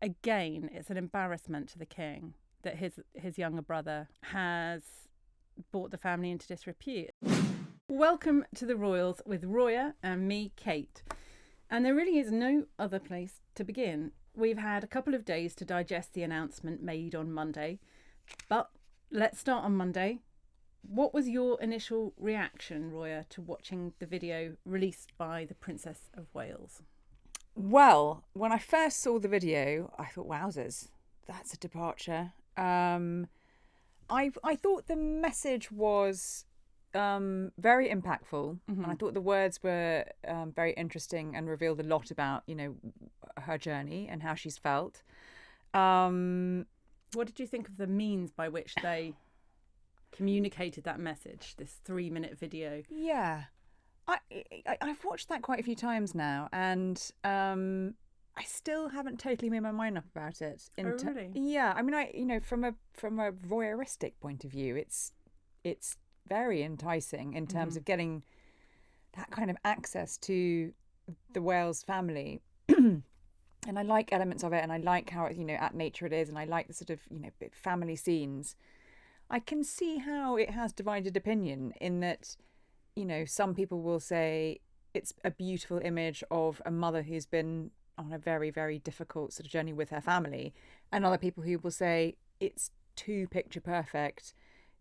again, it's an embarrassment to the king that his younger brother has brought the family into disrepute. Welcome to the Royals with Roya and me, Kate. And there really is no other place to begin. We've had a couple of days to digest the announcement made on Monday, but let's start on Monday. What was your initial reaction, Roya, to watching the video released by the Princess of Wales? Well, when I first saw the video, I thought, wowzers, that's a departure. I thought the message was very impactful, and I thought the words were very interesting and revealed a lot about, her journey and how she's felt. What did you think of the means by which they communicated that message, this 3-minute video? Yeah, I've watched that quite a few times now, and I still haven't totally made my mind up about it. Really? Yeah, I mean, from a voyeuristic point of view, it's very enticing in terms of getting that kind of access to the Wales family. And I like elements of it, and I like how at nature it is, and I like the sort of family scenes. I can see how it has divided opinion in that, some people will say it's a beautiful image of a mother who's been on a very, very difficult sort of journey with her family, and other people who will say it's too picture perfect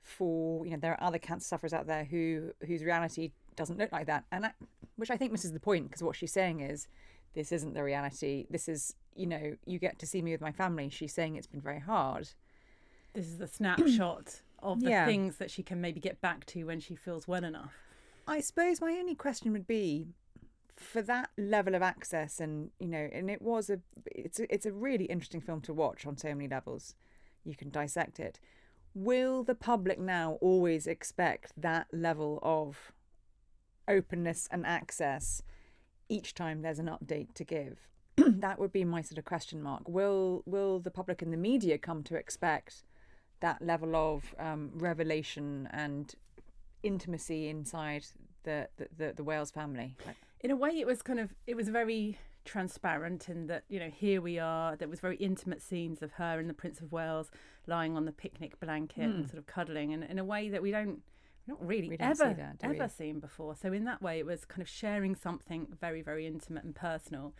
for, there are other cancer sufferers out there whose reality doesn't look like that. And which I think misses the point, because what she's saying is, this isn't the reality. This is, you get to see me with my family. She's saying it's been very hard. This is the snapshot of the things that she can maybe get back to when she feels well enough. I suppose my only question would be, for that level of access, and and it's a really interesting film to watch on so many levels. You can dissect it. Will the public now always expect that level of openness and access each time there's an update to give? That would be my sort of question mark. Will the public and the media come to expect that level of revelation and intimacy inside the Wales family? In a way, it was very transparent in that, here we are. There was very intimate scenes of her and the Prince of Wales lying on the picnic blanket and sort of cuddling, and in a way that we don't really ever seen before. So in that way, it was kind of sharing something very, very intimate and personal.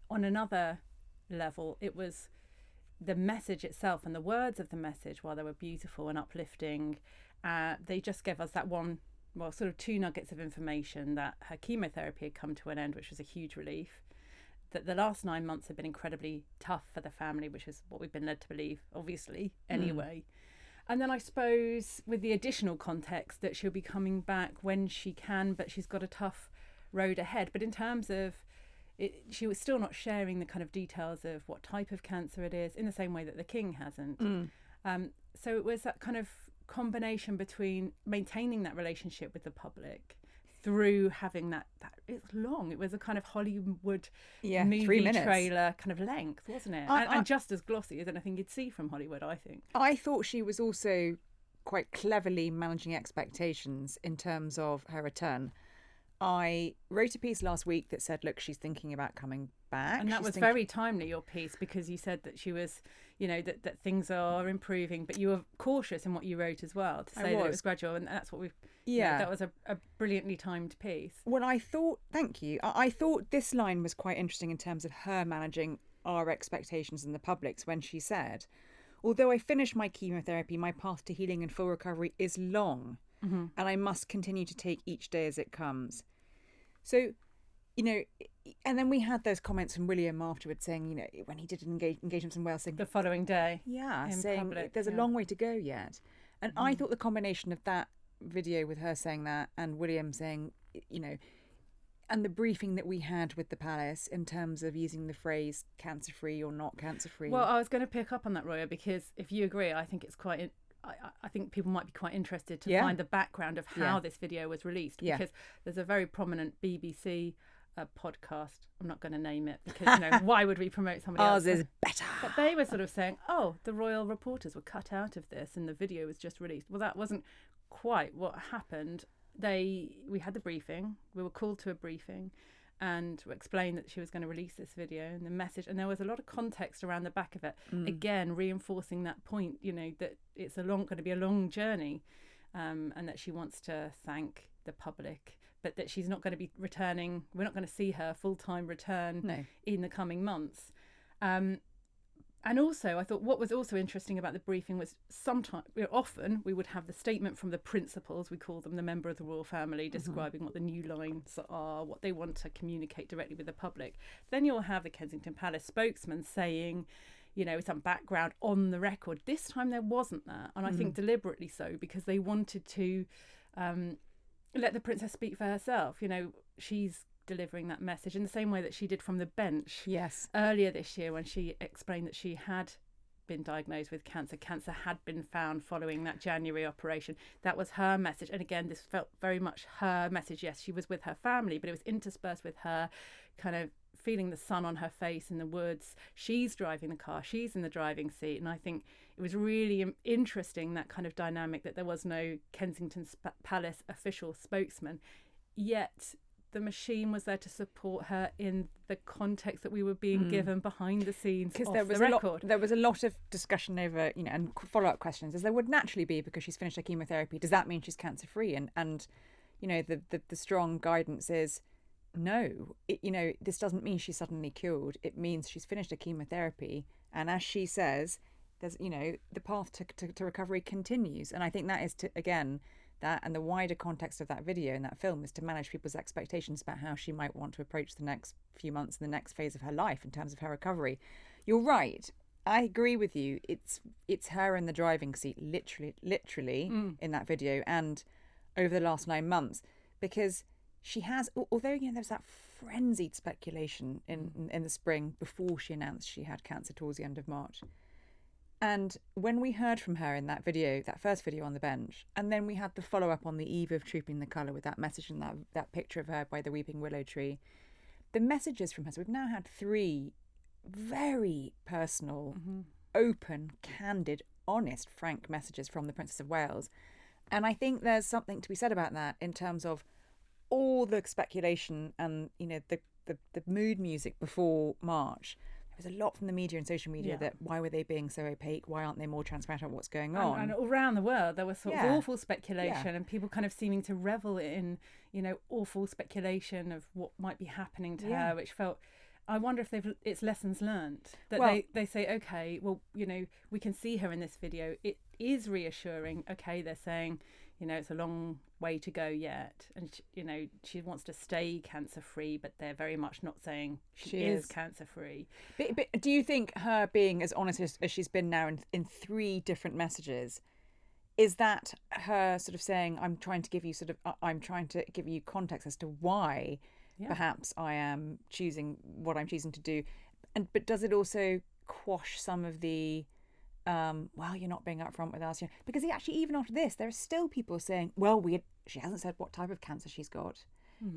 On another level, it was the message itself and the words of the message, while they were beautiful and uplifting, they just gave us that sort of 2 nuggets of information: that her chemotherapy had come to an end, which was a huge relief, that the last 9 months had been incredibly tough for the family, which is what we've been led to believe, obviously, anyway. And then I suppose with the additional context that she'll be coming back when she can, but she's got a tough road ahead. But in terms of it, she was still not sharing the kind of details of what type of cancer it is, in the same way that the king hasn't. So it was that kind of combination between maintaining that relationship with the public through having that it's long. It was a kind of Hollywood movie 3 minutes. Trailer kind of length, wasn't it? And just as glossy as anything you'd see from Hollywood, I think. I thought she was also quite cleverly managing expectations in terms of her return. I wrote a piece last week that said, look, she's thinking about coming back. And that was very timely, your piece, because you said that she was, that things are improving, but you were cautious in what you wrote as well, to say that it was gradual, and that's what we've... Yeah. That was a brilliantly timed piece. Well, I thought... Thank you. I thought this line was quite interesting in terms of her managing our expectations and the public's, when she said, although I finished my chemotherapy, my path to healing and full recovery is long, and I must continue to take each day as it comes. So, and then we had those comments from William afterwards saying, when he did an engagements in Wales, saying... The following day. Yeah, saying public, there's a long way to go yet. And I thought the combination of that video with her saying that and William saying, and the briefing that we had with the palace in terms of using the phrase cancer-free or not cancer-free. Well, I was going to pick up on that, Roya, because if you agree, I think it's quite... I think people might be quite interested to find the background of how this video was released, because there's a very prominent BBC podcast. I'm not going to name it because, why would we promote somebody else? Ours is better. But they were sort of saying, the royal reporters were cut out of this and the video was just released. Well, that wasn't quite what happened. We had the briefing. We were called to a briefing. and explained that she was going to release this video and the message. And there was a lot of context around the back of it, again, reinforcing that point, that it's going to be a long journey, and that she wants to thank the public, but that she's not going to be returning. We're not going to see her full-time return in the coming months. And also, I thought what was also interesting about the briefing was often we would have the statement from the principals, we call them the member of the royal family, describing what the new lines are, what they want to communicate directly with the public. Then you'll have the Kensington Palace spokesman saying, some background on the record. This time there wasn't that. And I think deliberately so, because they wanted to let the princess speak for herself. She's delivering that message in the same way that she did from the bench earlier this year, when she explained that she had been diagnosed with cancer. Cancer had been found following that January operation. That was her message. And again, this felt very much her message. Yes, she was with her family, but it was interspersed with her kind of feeling the sun on her face in the woods. She's driving the car, she's in the driving seat. And I think it was really interesting, that kind of dynamic, that there was no Kensington Palace official spokesman, yet the machine was there to support her in the context that we were being given behind the scenes, because there was a lot of discussion over, and follow-up questions, as there would naturally be, because she's finished her chemotherapy. Does that mean she's cancer free? And the strong guidance is no. This doesn't mean she's suddenly cured. It means she's finished her chemotherapy, and as she says, there's the path to recovery continues. And I think that is that, and the wider context of that video and that film is to manage people's expectations about how she might want to approach the next few months and the next phase of her life in terms of her recovery. You're right. I agree with you. It's her in the driving seat, literally in that video, and over the last 9 months, because she has, although there's that frenzied speculation in the spring before she announced she had cancer towards the end of March. And when we heard from her in that video, that first video on the bench, and then we had the follow-up on the eve of Trooping the Colour with that message and that picture of her by the weeping willow tree, the messages from her, so we've now had 3 very personal, open, candid, honest, frank messages from the Princess of Wales. And I think there's something to be said about that in terms of all the speculation and, the mood music before March. There's a lot from the media and social media that why were they being so opaque? Why aren't they more transparent about what's going on? And around the world, there was sort of awful speculation and people kind of seeming to revel in, awful speculation of what might be happening to her, which felt, I wonder if it's lessons learned. That they say, okay, well, we can see her in this video. It is reassuring. Okay, they're saying, it's a long way to go yet. And, she wants to stay cancer-free, but they're very much not saying she is cancer-free. But do you think her being as honest as she's been now in 3 different messages, is that her sort of saying, I'm trying to give you context as to why perhaps I am choosing what I'm choosing to do? But does it also quash some of the you're not being upfront with us, because actually even after this there are still people saying, she hasn't said what type of cancer she's got.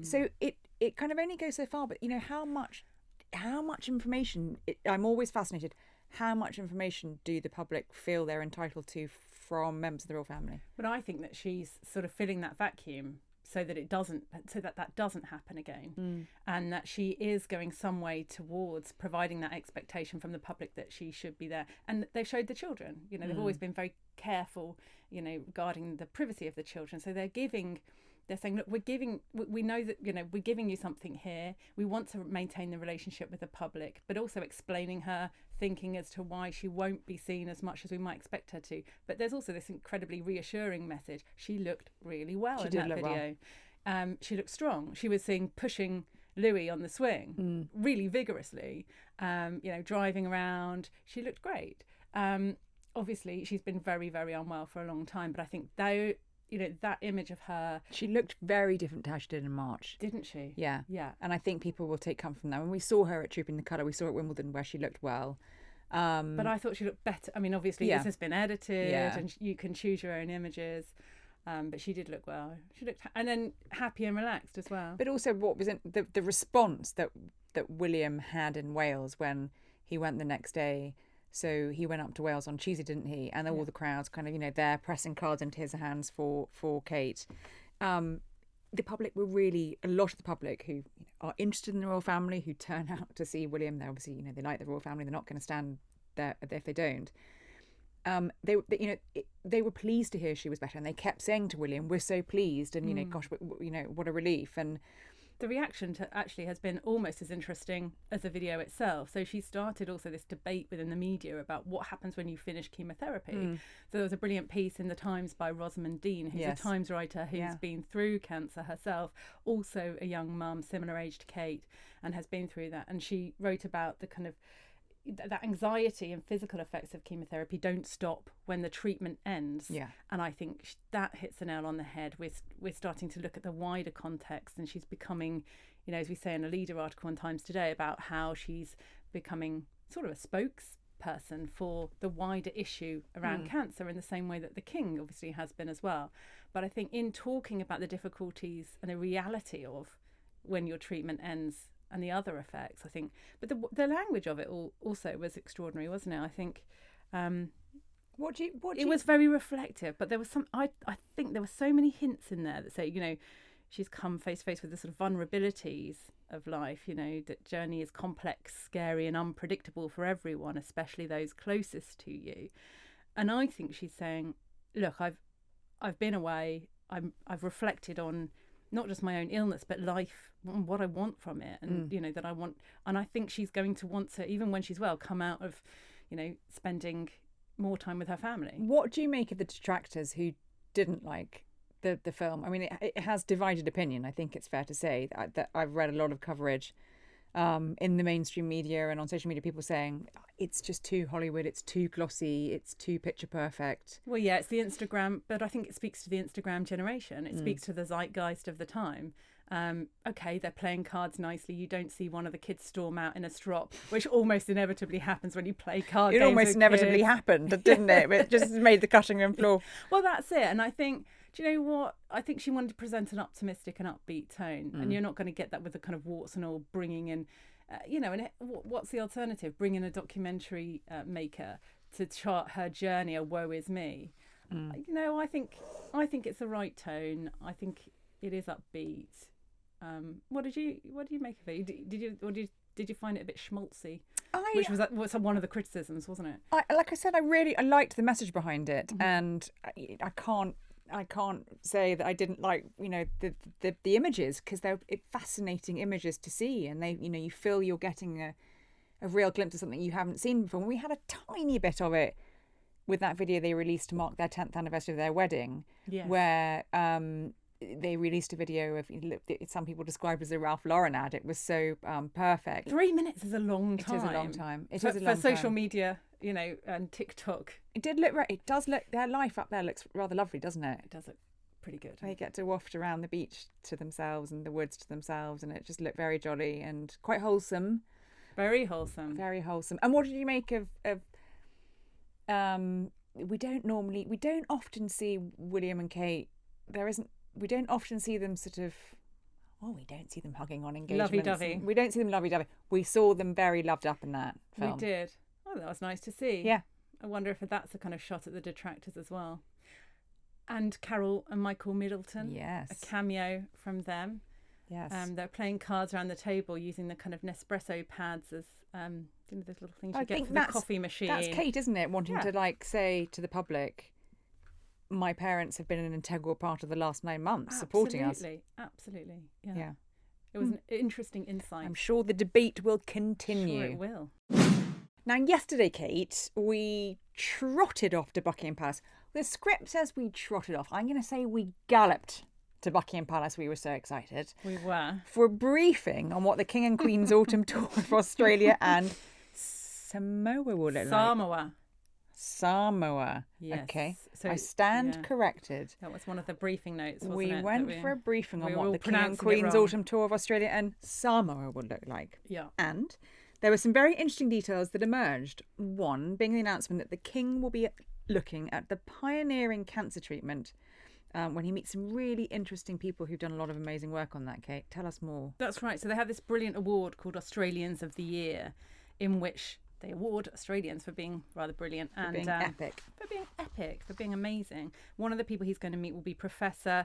So it kind of only goes so far. But how much information, I'm always fascinated, how much information do the public feel they're entitled to from members of the royal family? But I think that she's sort of filling that vacuum so that that doesn't happen again, and that she is going some way towards providing that expectation from the public that she should be there. And they've showed the children, they've always been very careful, regarding the privacy of the children. So they're saying, look, we know that, we're giving you something here. We want to maintain the relationship with the public, but also explaining her thinking as to why she won't be seen as much as we might expect her to. But there's also this incredibly reassuring message. She looked really well in that video. Well. She looked strong. She was pushing Louis on the swing really vigorously, driving around. She looked great. Obviously, she's been very, very unwell for a long time, but I think that image of her, she looked very different to how she did in March, didn't she? Yeah. And I think people will take comfort from that. When we saw her at Trooping the Colour, we saw her at Wimbledon where she looked well, but I thought she looked better. I mean, obviously this has been edited and you can choose your own images, but she did look well. She looked and then happy and relaxed as well. But also, what was the response that William had in Wales when he went the next day? So he went up to Wales on Tuesday, didn't he? And all the crowds kind of, they're pressing cards into his hands for Kate. the public were really, a lot of the public who are interested in the royal family, who turn out to see William, they obviously, they like the royal family, they're not going to stand there if they don't. They were pleased to hear she was better, and they kept saying to William, "We're so pleased," and gosh, what a relief. And the reaction to actually has been almost as interesting as the video itself. So she started also this debate within the media about what happens when you finish chemotherapy. So there was a brilliant piece in the Times by Rosamund Dean, who's a Times writer who's been through cancer herself, also a young mum, similar age to Kate, and has been through that. And she wrote about the kind of that anxiety and physical effects of chemotherapy don't stop when the treatment ends. Yeah. And I think that hits the nail on the head. We're starting to look at the wider context, and she's becoming, as we say in a leader article in Times today, about how she's becoming sort of a spokesperson for the wider issue around cancer, in the same way that the King obviously has been as well. But I think in talking about the difficulties and the reality of when your treatment ends and the other effects, I think, but the language of it all also was extraordinary, wasn't it? I think it was very reflective, but there was I think there were so many hints in there that say, she's come face to face with the sort of vulnerabilities of life, that journey is complex, scary and unpredictable for everyone, especially those closest to you. And I think she's saying, look, I've been away, I've reflected on not just my own illness, but life, what I want from it, and that I want. And I think she's going to want to, even when she's well, come out of, spending more time with her family. What do you make of the detractors who didn't like the film? I mean, it has divided opinion. I think it's fair to say that I've read a lot of coverage in the mainstream media and on social media, people saying it's just too Hollywood, it's too glossy, it's too picture perfect. Well, yeah, it's the Instagram, but I think it speaks to the Instagram generation. It speaks to the zeitgeist of the time. Okay, they're playing cards nicely. You don't see one of the kids storm out in a strop, which almost inevitably happens when you play card games. It almost inevitably happened, didn't it? It just made the cutting room floor. Well, that's it. And I think, do you know what? I think she wanted to present an optimistic and upbeat tone, and you're not going to get that with the kind of warts and all bringing in, and what's the alternative? Bring in a documentary maker to chart her journey. A woe is me. I think it's the right tone. I think it is upbeat. What do you make of it? Did you find it a bit schmaltzy? Which was one of the criticisms, wasn't it? Like I said, I liked the message behind it, and I can't say that I didn't like the images, because they're fascinating images to see, and they you feel you're getting a real glimpse of something you haven't seen before. And we had a tiny bit of it with that video they released to mark their 10th anniversary of their wedding, where they released a video of some people described as a Ralph Lauren ad. It was so perfect. 3 minutes is a long time. It is a long time. For social media, and TikTok. It does look. Their life up there looks rather lovely, doesn't it? It does look pretty good. They get to waft around the beach to themselves and the woods to themselves, and it just looked very jolly and quite wholesome. Very wholesome. Very wholesome. And what did you make of we don't often see William and Kate. We don't often see them sort of, we don't see them hugging on engagements. Lovey-dovey. We don't see them lovey-dovey. We saw them very loved up in that film. We did. Oh, that was nice to see. Yeah. I wonder if that's a kind of shot at the detractors as well. And Carol and Michael Middleton. Yes. A cameo from them. Yes. They're playing cards around the table using the kind of Nespresso pads as, those little things you get for the coffee machine. That's Kate, isn't it? Wanting to say to the public, my parents have been an integral part of the last 9 months, supporting us. Absolutely. Yeah. It was an interesting insight. I'm sure the debate will continue. Sure it will. Now, yesterday, Kate, we trotted off to Buckingham Palace. The script says we trotted off. I'm going to say we galloped to Buckingham Palace. We were so excited. We were. For a briefing on what the King and Queen's autumn tour for Australia and Samoa will look like. Samoa. Yes. Okay. So, I stand corrected. That was one of the briefing notes, wasn't we it? went for a briefing on what the King and Queen's autumn tour of Australia and Samoa would look like. Yeah. And there were some very interesting details that emerged. One being the announcement that the King will be looking at the pioneering cancer treatment when he meets some really interesting people who've done a lot of amazing work on that, Kate. Tell us more. That's right. So they have this brilliant award called Australians of the Year, in which they award Australians for being rather brilliant and being epic. For being amazing. One of the people he's going to meet will be Professor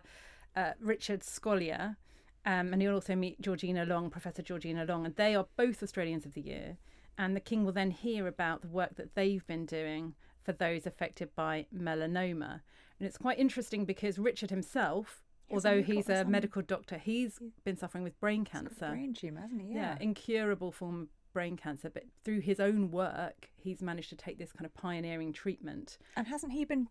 Richard Scolyer, and he'll also meet Georgina Long, Professor Georgina Long, and they are both Australians of the Year. And the King will then hear about the work that they've been doing for those affected by melanoma. And it's quite interesting because Richard himself, although he's a medical doctor, he's been suffering with brain cancer. He's got a brain tumour, hasn't he? Yeah, incurable form of brain cancer. But through his own work, he's managed to take this kind of pioneering treatment. And hasn't he been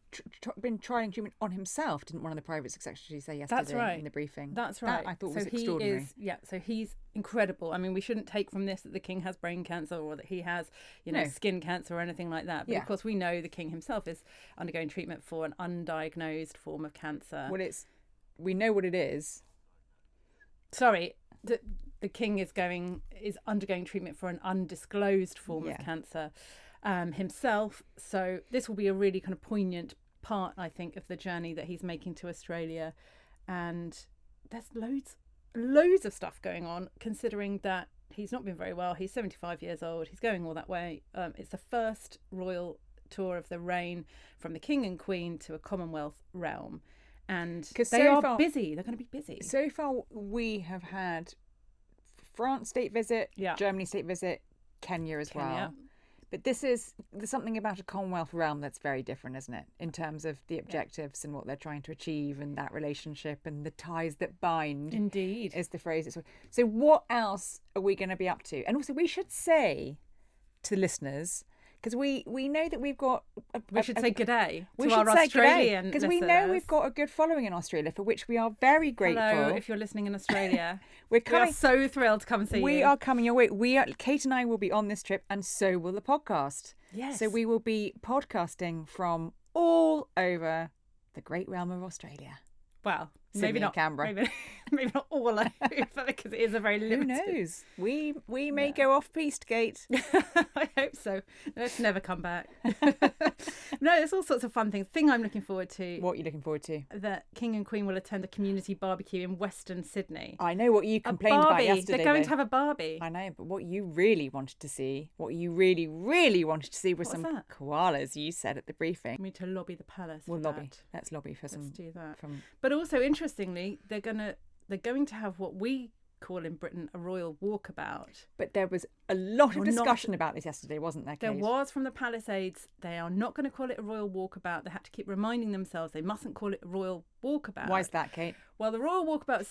trying treatment on himself? Didn't one of the private secretaries say yesterday? That's right. In the briefing? That's right. That I thought was extraordinary. So he's incredible. I mean, we shouldn't take from this that the King has brain cancer or that he has, skin cancer or anything like that. But of course, we know the King himself is undergoing treatment for an undiagnosed form of cancer. Well, we know what it is. Sorry, the King is undergoing treatment for an undisclosed form of cancer himself. So this will be a really kind of poignant part, I think, of the journey that he's making to Australia. And there's loads of stuff going on, considering that he's not been very well. He's 75 years old. He's going all that way. It's the first royal tour of the reign from the King and Queen to a Commonwealth realm. And they are busy. They're going to be busy. So far, we have had France state visit, Germany state visit, Kenya as well. But there's something about a Commonwealth realm that's very different, isn't it? In terms of the objectives and what they're trying to achieve and that relationship and the ties that bind. Indeed. Is the phrase. So what else are we going to be up to? And also we should say to the listeners, because we know that we've got... We should say good day to our Australian listeners. Because we know we've got a good following in Australia, for which we are very grateful. Hello, if you're listening in Australia. We are so thrilled to come and see you. We are coming your way. Kate and I will be on this trip, and so will the podcast. Yes. So we will be podcasting from all over the great realm of Australia. Well, Sydney maybe not Canberra. Maybe not all over, because it is a very limited... Who knows? We may go off piste, Kate. I hope so. Let's never come back. No, there's all sorts of fun things. Thing I'm looking forward to. What are you looking forward to? That King and Queen will attend a community barbecue in Western Sydney. I know what you complained about yesterday. They're going to have a Barbie. I know, but what you really wanted to see, what you really, really wanted to see was some koalas, you said at the briefing. We need to lobby the palace. We'll for lobby. That. Let's lobby for some. Let's do that. But also, interestingly, they're going to have what we call in Britain a royal walkabout. But there was a lot of discussion about this yesterday, wasn't there, Kate? There was, from the Palisades. They are not going to call it a royal walkabout. They had to keep reminding themselves they mustn't call it a royal walkabout. Why is that, Kate? Well, the royal walkabout...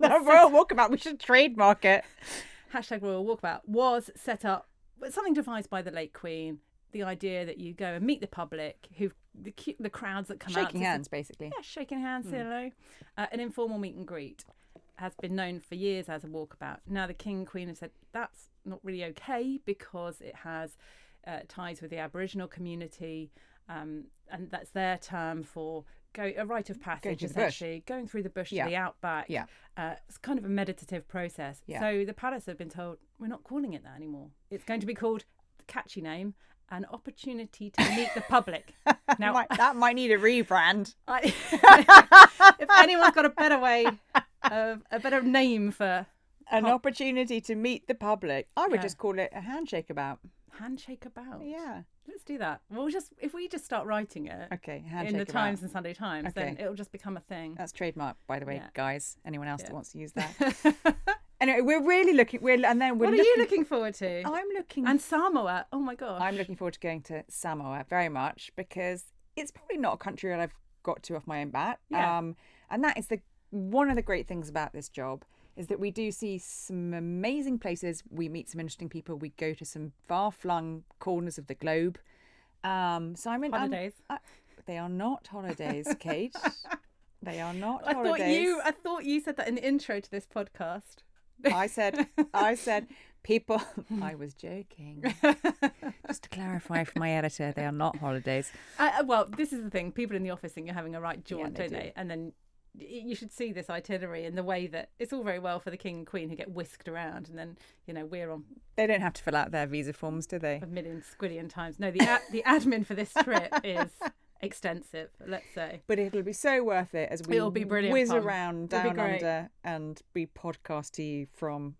royal walkabout, we should trademark it. # royal walkabout was set up, something devised by the late Queen. The idea that you go and meet the public, the crowds that come out. Shaking hands, basically. Yeah, shaking hands, hello. An informal meet and greet has been known for years as a walkabout. Now, the King and Queen have said that's not really okay because it has ties with the Aboriginal community, and that's their term for a rite of passage, essentially, going through the bush to the outback. Yeah. It's kind of a meditative process. Yeah. So the palace have been told, we're not calling it that anymore. It's going to be called, the catchy name, an opportunity to meet the public. Now that might need a rebrand. If anyone's got a better name for an opportunity to meet the public, I would just call it a handshake about. Handshake about. Yeah, let's do that. If we just start writing it. Okay, handshake in the about. Times and Sunday Times, then it'll just become a thing. That's trademark, by the way, guys. Anyone else that wants to use that. Anyway, we're really looking. What are you looking forward to? I'm looking. And Samoa. Oh my gosh. I'm looking forward to going to Samoa very much, because it's probably not a country that I've got to off my own bat. Yeah. And that is one of the great things about this job, is that we do see some amazing places. We meet some interesting people. We go to some far-flung corners of the globe. Simon, holidays. They are not holidays, Kate. They are not holidays. I thought you said that in the intro to this podcast. I said, people. I was joking. Just to clarify for my editor, they are not holidays. Well, this is the thing. People in the office think you're having a right jaunt, don't they? And then you should see this itinerary in the way that it's all very well for the King and Queen who get whisked around, and then we're on. They don't have to fill out their visa forms, do they? A million squillion times. No, the admin for this trip is extensive, let's say. But it'll be so worth it as we whiz around down under and be podcast to you from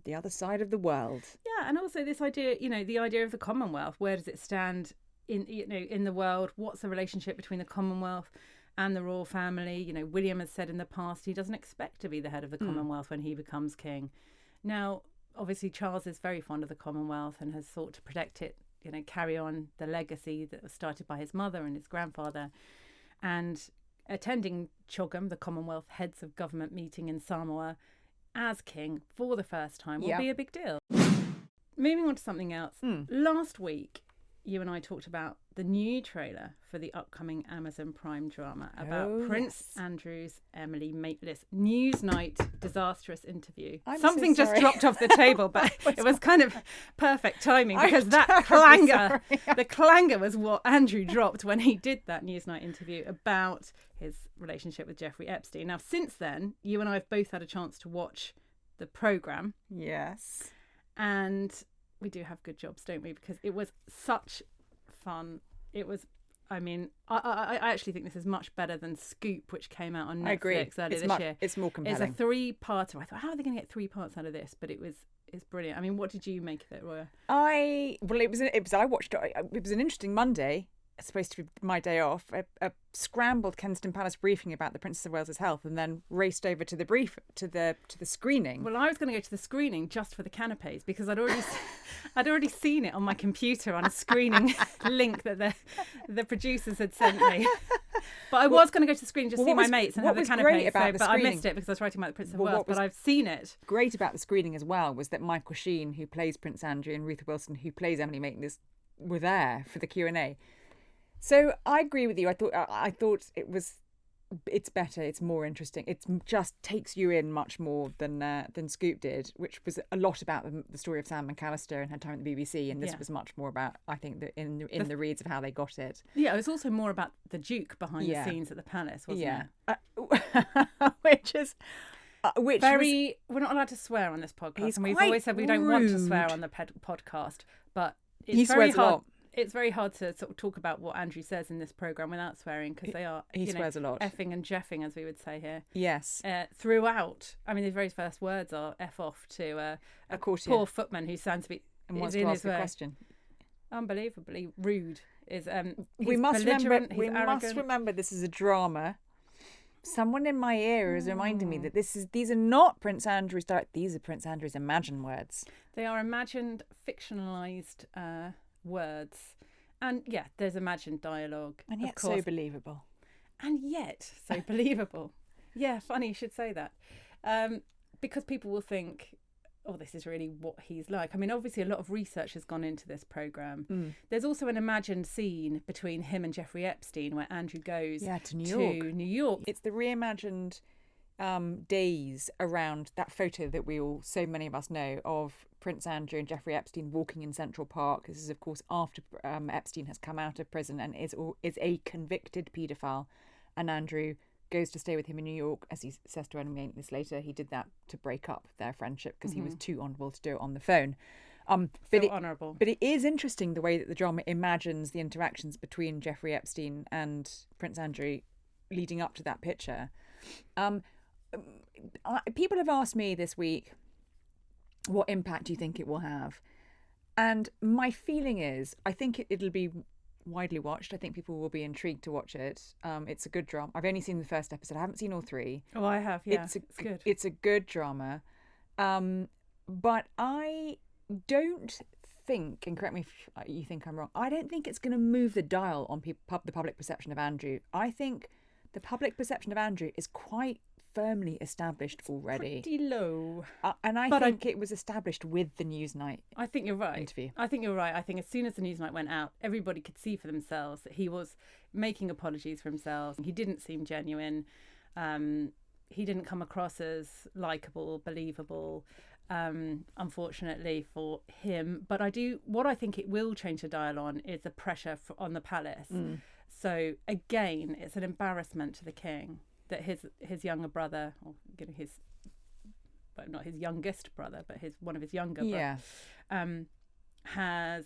the other side of the world. Yeah, and also this idea, the idea of the Commonwealth. Where does it stand in the world? What's the relationship between the Commonwealth and the royal family. You know, William has said in the past he doesn't expect to be the head of the Commonwealth when he becomes king. Now, obviously, Charles is very fond of the Commonwealth and has sought to protect it, you know, carry on the legacy that was started by his mother and his grandfather. And attending Chogam, the Commonwealth Heads of Government meeting in Samoa, as king for the first time will be a big deal. Moving on to something else. Last week, you and I talked about the new trailer for the upcoming Amazon Prime drama about Prince Andrew's Emily Maitlis Newsnight disastrous interview. Something just dropped off the table, but it was kind of perfect timing because that clanger, the clanger was what Andrew dropped when he did that Newsnight interview about his relationship with Jeffrey Epstein. Now, since then, you and I have both had a chance to watch the programme. Yes. And we do have good jobs, don't we? Because it was such fun. It was, I mean, I actually think this is much better than Scoop, which came out on Netflix earlier this year. It's more compelling. It's a 3-parter. I thought, how are they going to get 3 parts out of this? But it's brilliant. I mean, what did you make of it, Roya? I watched it. It was an interesting Monday. It's supposed to be my day off. A scrambled Kensington Palace briefing about the Princess of Wales's health, and then raced over to the screening. Well, I was going to go to the screening just for the canapes because I'd already seen it on my computer on a screening link that the producers had sent me. But I was going to go to the screening just to see my mates and have the canapes. But I missed it because I was writing about the Princess of Wales. But I've seen it. Great about the screening as well was that Michael Sheen, who plays Prince Andrew, and Ruth Wilson, who plays Emily Maitlis, were there for the Q&A. So I agree with you. I thought it's better. It's more interesting. It just takes you in much more than Scoop did, which was a lot about the story of Sam McAllister and her time at the BBC. And this was much more about, I think, in the reads of how they got it. Yeah, it was also more about the Duke behind the scenes at the palace, wasn't it? We're not allowed to swear on this podcast, and we've always said we don't want to swear on the podcast, but he swears a lot. It's very hard to sort of talk about what Andrew says in this programme without swearing because they are swears a lot. Effing and jeffing, as we would say here. Yes. Throughout. I mean, the very first words are F off to a poor footman who stands to be and wants to ask a question. Unbelievably rude. We must remember this is a drama. Someone in my ear is reminding me that these are not Prince Andrew's these are Prince Andrew's imagined words. They are imagined, fictionalised words, and there's imagined dialogue, and yet so believable. Funny you should say that, because people will think, oh, this is really what he's like. I mean, obviously a lot of research has gone into this programme. There's also an imagined scene between him and Jeffrey Epstein where Andrew goes to New York. It's the reimagined days around that photo that so many of us know of Prince Andrew and Jeffrey Epstein walking in Central Park. This is, of course, after Epstein has come out of prison and is a convicted paedophile, and Andrew goes to stay with him in New York. As he says to Emily Maitlis later, he did that to break up their friendship because he was too honourable to do it on the phone. Honourable. But it is interesting the way that the drama imagines the interactions between Jeffrey Epstein and Prince Andrew leading up to that picture. People have asked me this week, what impact do you think it will have? And my feeling is, I think it'll be widely watched. I think people will be intrigued to watch it. It's a good drama. I've only seen the first episode. I haven't seen all 3. Oh, I have, yeah. It's good. It's a good drama. But I don't think, and correct me if you think I'm wrong, I don't think it's going to move the dial on the public perception of Andrew. I think the public perception of Andrew is quite firmly established already. Pretty low. And I think it was established with the Newsnight interview. I think you're right. I think as soon as the Newsnight went out, everybody could see for themselves that he was making apologies for himself. He didn't seem genuine. He didn't come across as likeable, believable, unfortunately for him. But what I think it will change the dial on is the pressure on the palace. So again, it's an embarrassment to the king that his younger brother, or not his youngest brother, but one of his younger brothers, has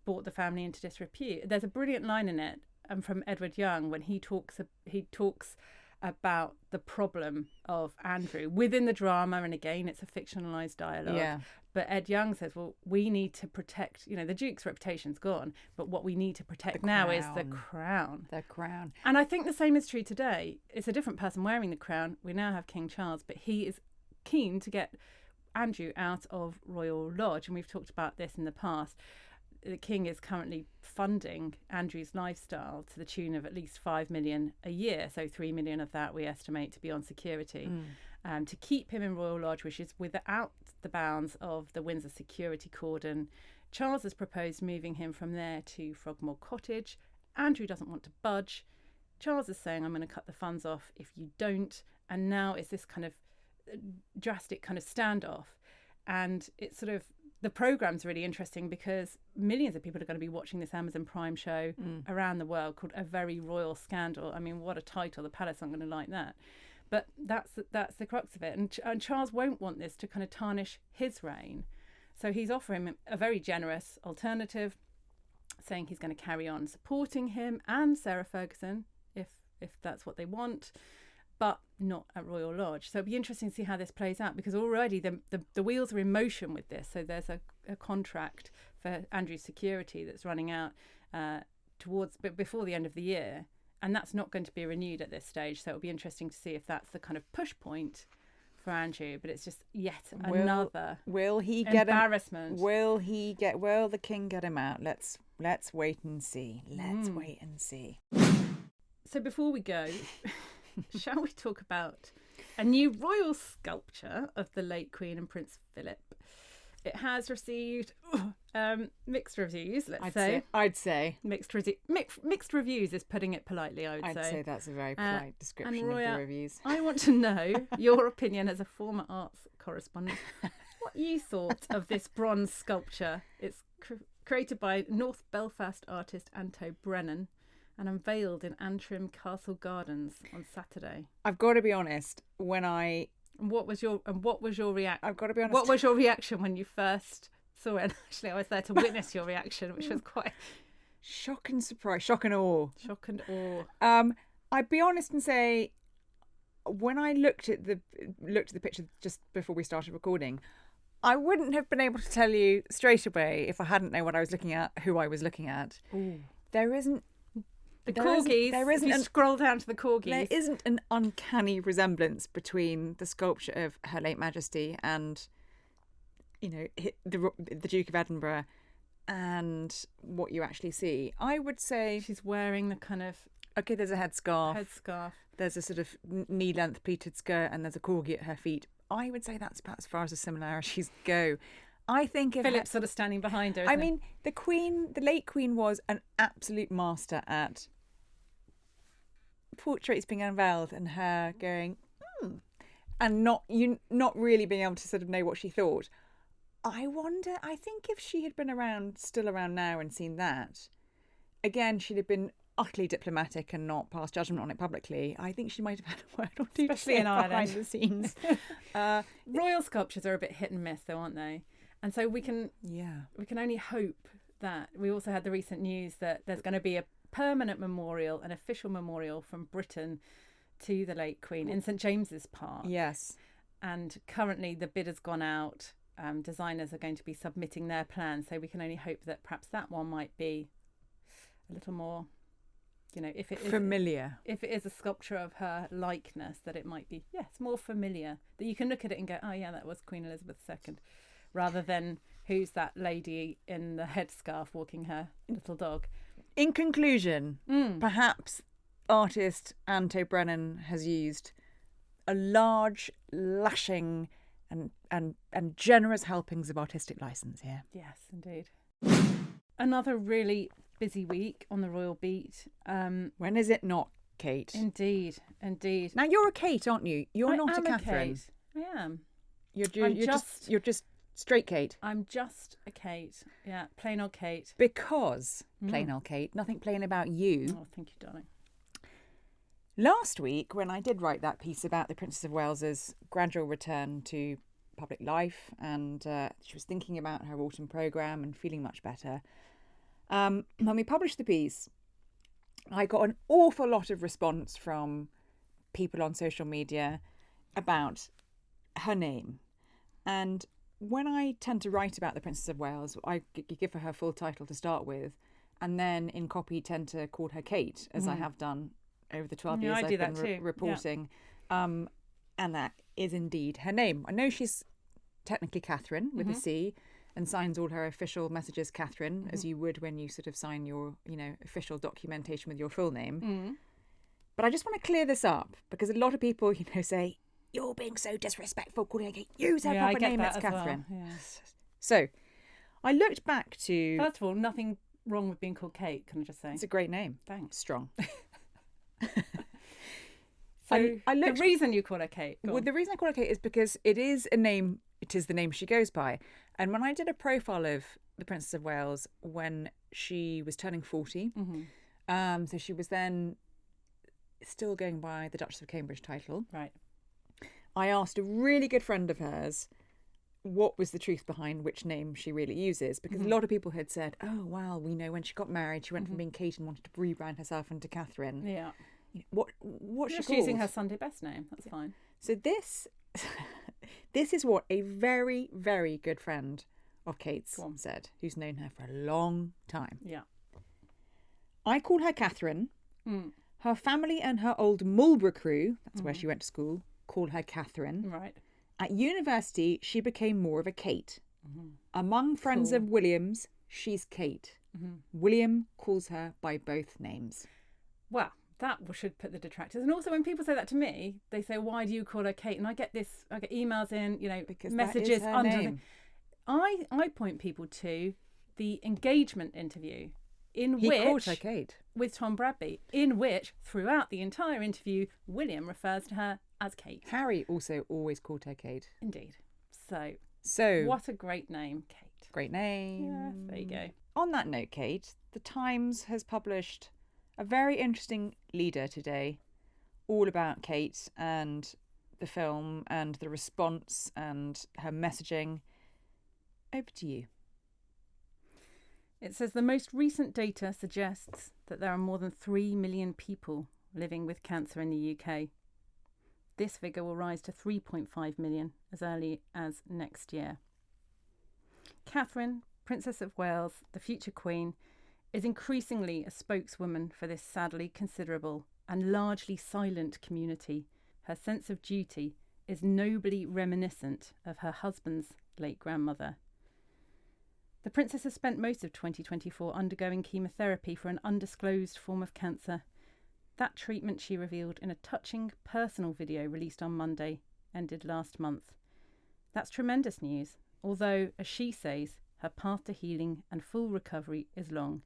brought the family into disrepute. There's a brilliant line in it from Edward Young when he talks about the problem of Andrew within the drama, and again, it's a fictionalised dialogue. But Ed Young says, well, we need to protect, the Duke's reputation's gone, but what we need to protect now is the crown. The crown. And I think the same is true today. It's a different person wearing the crown. We now have King Charles, but he is keen to get Andrew out of Royal Lodge. And we've talked about this in the past. The King is currently funding Andrew's lifestyle to the tune of at least 5 million a year. So 3 million of that we estimate to be on security. To keep him in Royal Lodge, which is without the bounds of the Windsor security cordon. Charles has proposed moving him from there to Frogmore Cottage. Andrew doesn't want to budge. Charles is saying, I'm going to cut the funds off if you don't. And now it's this kind of drastic kind of standoff. And it's sort of, the programme's really interesting because millions of people are going to be watching this Amazon Prime show around the world called A Very Royal Scandal. I mean, what a title. The Palace aren't going to like that. But that's the crux of it. And Charles won't want this to kind of tarnish his reign. So he's offering a very generous alternative, saying he's going to carry on supporting him and Sarah Ferguson, if that's what they want, but not at Royal Lodge. So it'll be interesting to see how this plays out, because already the wheels are in motion with this. So there's a contract for Andrew's security that's running out before the end of the year. And that's not going to be renewed at this stage. So it'll be interesting to see if that's the kind of push point for Andrew. But it's just yet another embarrassment. Will the King get him out? Let's wait and see. Let's wait and see. So before we go, shall we talk about a new royal sculpture of the late Queen and Prince Philip? It has received mixed reviews, I'd say. Mixed reviews is putting it politely, I'd say. I'd say that's a very polite description and Roya, of the reviews. I want to know your opinion as a former arts correspondent. What you thought of this bronze sculpture. It's created by North Belfast artist Anto Brennan and unveiled in Antrim Castle Gardens on Saturday. I've got to be honest, What was your reaction? I've got to be honest. What was your reaction when you first saw it? And actually, I was there to witness your reaction, which was quite shock and surprise, shock and awe. Shock and awe. I'd be honest and say, when I looked at the picture just before we started recording, I wouldn't have been able to tell you straight away if I hadn't known what I was looking at, who I was looking at. Ooh. There isn't. The corgis. If you scroll down to the corgis. There isn't an uncanny resemblance between the sculpture of Her Late Majesty and, the Duke of Edinburgh and what you actually see. I would say she's wearing the kind of there's a headscarf. There's a sort of knee-length pleated skirt, and there's a corgi at her feet. I would say that's about as far as the similarities go. I think if Philip's sort of standing behind her. The late Queen was an absolute master at portraits being unveiled and her going, and not really being able to sort of know what she thought. I think if she had been still around now and seen that, again, she'd have been utterly diplomatic and not pass judgment on it publicly. I think she might have had a word or two, especially in Ireland, behind the scenes. Royal sculptures are a bit hit and miss, though, aren't they? And so we can only hope that. We also had the recent news that there's going to be a permanent memorial, an official memorial from Britain to the late Queen in St James's Park. Yes. And currently the bid has gone out. Designers are going to be submitting their plans, so we can only hope that perhaps that one might be a little more, if it is familiar. If it is a sculpture of her likeness, that it might be more familiar. That you can look at it and go, oh yeah, that was Queen Elizabeth II. Rather than who's that lady in the headscarf walking her little dog. In conclusion, perhaps artist Anto Brennan has used a large, lashing and generous helpings of artistic licence here. Yes, indeed. Another really busy week on the Royal Beat. When is it not, Kate? Indeed. Now, you're a Kate, aren't you? You're not a Catherine. I am. You're just straight Kate. I'm just a Kate. Yeah, plain old Kate. Because, plain old Kate, nothing plain about you. Oh, thank you, darling. Last week, when I did write that piece about the Princess of Wales's gradual return to public life, and she was thinking about her autumn programme and feeling much better, when we published the piece, I got an awful lot of response from people on social media about her name. And when I tend to write about the Princess of Wales, I give her full title to start with, and then in copy tend to call her Kate, as I have done over the 12 years I've been reporting. Yeah. And that is indeed her name. I know she's technically Catherine with a C, and signs all her official messages Catherine, as you would when you sort of sign your, official documentation with your full name. But I just want to clear this up, because a lot of people, say, you're being so disrespectful calling her Kate. Use her proper name, it's Catherine. Well. Yeah. So I looked back to... First of all, nothing wrong with being called Kate, can I just say? It's a great name. Thanks. Strong. So the reason you call her Kate? Well, the reason I call her Kate is because it is a name, it is the name she goes by. And when I did a profile of the Princess of Wales when she was turning 40, so she was then still going by the Duchess of Cambridge title. Right. I asked a really good friend of hers what was the truth behind which name she really uses, because a lot of people had said, oh, well, we know when she got married, she went from being Kate and wanted to rebrand herself into Catherine. Yeah. What's she called? Using her Sunday best name. That's fine. So this is what a very, very good friend of Kate's said, who's known her for a long time. Yeah. I call her Catherine. Her family and her old Marlborough crew, that's where she went to school, call her Catherine. Right. At university, she became more of a Kate. Among friends of William's, she's Kate. William calls her by both names. Well, that should put the detractors. And also when people say that to me, they say, why do you call her Kate? And I get emails in, because messages that is her under. name. I point people to the engagement interview He called her Kate. With Tom Bradby, in which throughout the entire interview, William refers to her as Kate. Harry also always called her Kate. Indeed. So what a great name, Kate. Great name. Yes, there you go. On that note, Kate, The Times has published a very interesting leader today, all about Kate and the film and the response and her messaging. Over to you. It says the most recent data suggests that there are more than 3 million people living with cancer in the UK. This figure will rise to 3.5 million as early as next year. Catherine, Princess of Wales, the future Queen, is increasingly a spokeswoman for this sadly considerable and largely silent community. Her sense of duty is nobly reminiscent of her husband's late grandmother. The princess has spent most of 2024 undergoing chemotherapy for an undisclosed form of cancer. That treatment, she revealed in a touching personal video released on Monday, ended last month. That's tremendous news, although, as she says, her path to healing and full recovery is long.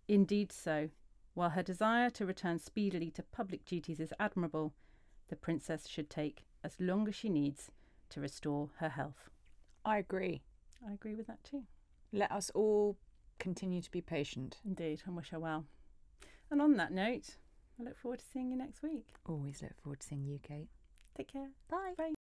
Indeed so. While her desire to return speedily to public duties is admirable, the princess should take as long as she needs to restore her health. I agree. I agree with that too. Let us all continue to be patient. Indeed, and wish her well. And on that note, I look forward to seeing you next week. Always look forward to seeing you, Kate. Take care. Bye. Bye.